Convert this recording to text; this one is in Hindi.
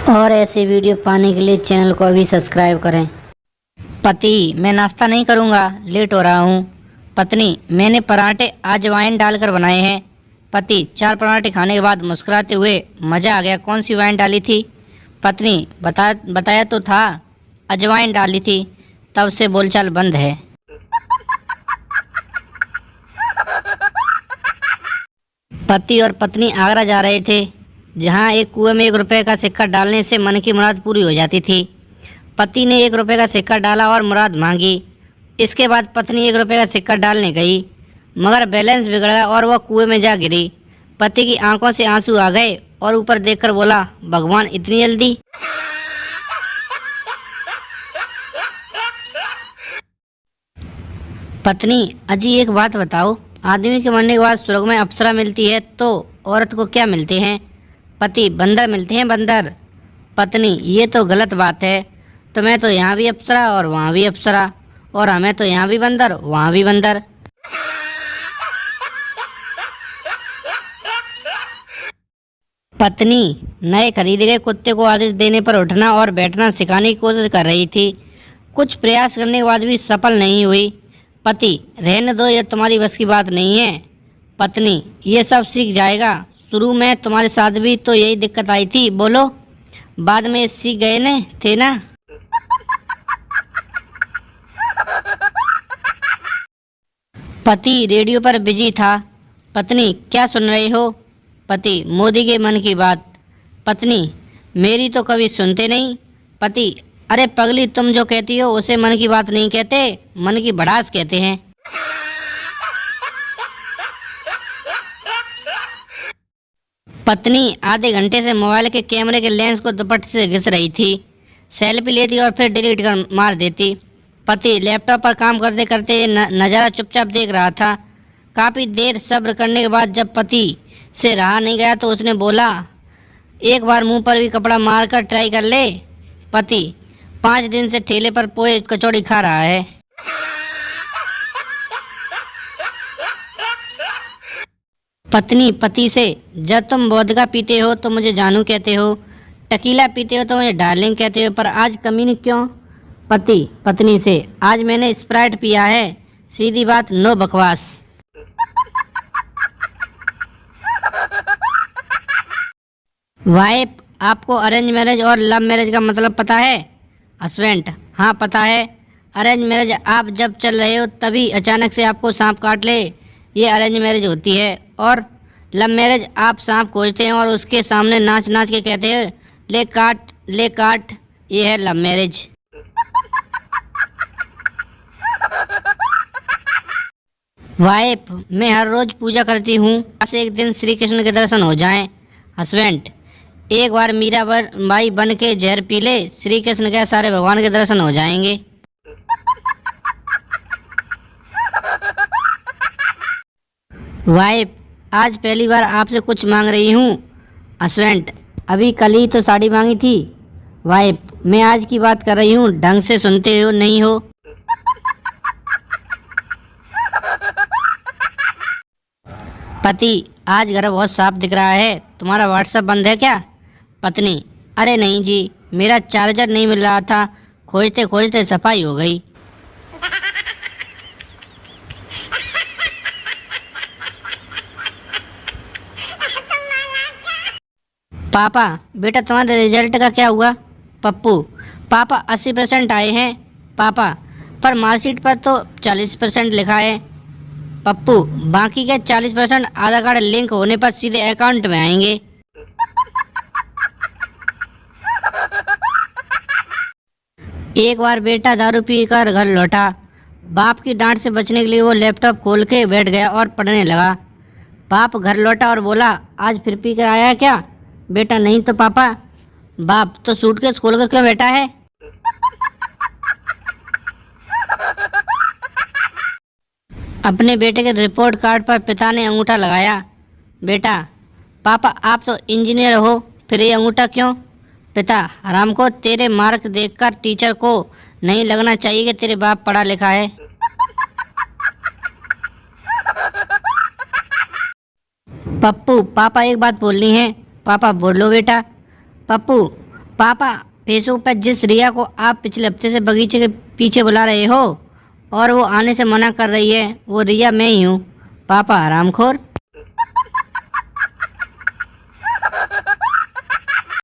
और ऐसे वीडियो पाने के लिए चैनल को अभी सब्सक्राइब करें। पति, मैं नाश्ता नहीं करूँगा, लेट हो रहा हूँ। पत्नी, मैंने पराठे अजवाइन डालकर बनाए हैं। पति, 4 पराठे खाने के बाद मुस्कुराते हुए, मज़ा आ गया, कौन सी वाइन डाली थी? पत्नी, बताया तो था, अजवाइन डाली थी। तब से बोलचाल बंद है। पति और पत्नी आगरा जा रहे थे, जहाँ एक कुएं में 1 रुपये का सिक्का डालने से मन की मुराद पूरी हो जाती थी। पति ने 1 रुपये का सिक्का डाला और मुराद मांगी। इसके बाद पत्नी 1 रुपये का सिक्का डालने गई, मगर बैलेंस बिगड़ गया और वह कुएं में जा गिरी। पति की आंखों से आंसू आ गए और ऊपर देखकर बोला, भगवान इतनी जल्दी? पत्नी, अजी एक बात बताओ, आदमी के मरने के बाद स्वर्ग में अप्सरा मिलती है तो औरत को क्या मिलते हैं? पति, बंदर मिलते हैं, बंदर। पत्नी, ये तो गलत बात है। तो मैं तो यहाँ भी अप्सरा और वहाँ भी अप्सरा, और हमें तो यहाँ भी बंदर वहाँ भी बंदर। पत्नी, नए खरीदे गए कुत्ते को आदेश देने पर उठना और बैठना सिखाने की कोशिश कर रही थी। कुछ प्रयास करने के बाद भी सफल नहीं हुई। पति, रहने दो, ये तुम्हारी बस की बात नहीं है। पत्नी, ये सब सीख जाएगा, शुरू में तुम्हारे साथ भी तो यही दिक्कत आई थी, बोलो, बाद में सीख गए न थे ना। पति रेडियो पर बिजी था। पत्नी, क्या सुन रहे हो? पति, मोदी के मन की बात। पत्नी, मेरी तो कभी सुनते नहीं। पति, अरे पगली, तुम जो कहती हो उसे मन की बात नहीं कहते, मन की भड़ास कहते हैं। पत्नी आधे घंटे से मोबाइल के कैमरे के लेंस को दुपट्टे से घिस रही थी, सेल्फी लेती और फिर डिलीट कर मार देती। पति लैपटॉप पर काम करते करते नज़ारा चुपचाप देख रहा था। काफ़ी देर सब्र करने के बाद जब पति से रहा नहीं गया तो उसने बोला, एक बार मुंह पर भी कपड़ा मारकर ट्राई कर ले। पति, 5 दिन से ठेले पर पोहे कचौड़ी खा रहा है। पत्नी पति से, जब तुम वोदका पीते हो तो मुझे जानू कहते हो, टकीला पीते हो तो मुझे डार्लिंग कहते हो, पर आज कमीनी क्यों? पति पत्नी से, आज मैंने स्प्राइट पिया है, सीधी बात, नो बकवास। वाइफ, आपको अरेंज मैरिज और लव मैरिज का मतलब पता है? हस्बैंड, हाँ पता है। अरेंज मैरिज आप जब चल रहे हो तभी अचानक से आपको सांप काट ले, ये अरेंज मैरिज होती है। और लव मैरिज आप सांप खोजते हैं और उसके सामने नाच नाच के कहते हैं, ले काट, ये है लव मैरिज। वाइफ, मैं हर रोज पूजा करती हूँ, बस एक दिन श्री कृष्ण के दर्शन हो जाएं। हस्बैंड, एक बार मीरा बाई बन के जहर पी ले, श्री कृष्ण के सारे भगवान के दर्शन हो जाएंगे। वाइफ, आज पहली बार आपसे कुछ मांग रही हूँ। हस्बैंड, अभी कल ही तो साड़ी मांगी थी। वाइफ, मैं आज की बात कर रही हूँ, ढंग से सुनते हो नहीं हो? पति, आज घर बहुत साफ दिख रहा है, तुम्हारा व्हाट्सएप बंद है क्या? पत्नी, अरे नहीं जी, मेरा चार्जर नहीं मिल रहा था, खोजते खोजते सफाई हो गई। पापा, बेटा तुम्हारे रिजल्ट का क्या हुआ? पप्पू, पापा 80% आए हैं। पापा, पर मार्कशीट पर तो 40% लिखा है। पप्पू, बाकी के 40% आधार कार्ड लिंक होने पर सीधे अकाउंट में आएंगे। एक बार बेटा दारू पीकर घर लौटा, बाप की डांट से बचने के लिए वो लैपटॉप खोल के बैठ गया और पढ़ने लगा। बाप घर लौटा और बोला, आज फिर पी कर आया क्या? बेटा, नहीं तो पापा। बाप, तो सूटकेस खोल कर क्यों बैठा है? अपने बेटे के रिपोर्ट कार्ड पर पिता ने अंगूठा लगाया। बेटा, पापा आप तो इंजीनियर हो, फिर ये अंगूठा क्यों? पिता, हराम को, तेरे मार्क देखकर टीचर को नहीं लगना चाहिए कि तेरे बाप पढ़ा लिखा है। पप्पू, पापा एक बात बोलनी है। पापा, बोलो बेटा। पप्पू, पापा, फेसबुक पर जिस रिया को आप पिछले हफ्ते से बगीचे के पीछे बुला रहे हो और वो आने से मना कर रही है, वो रिया मैं ही हूँ। पापा हरामखोर।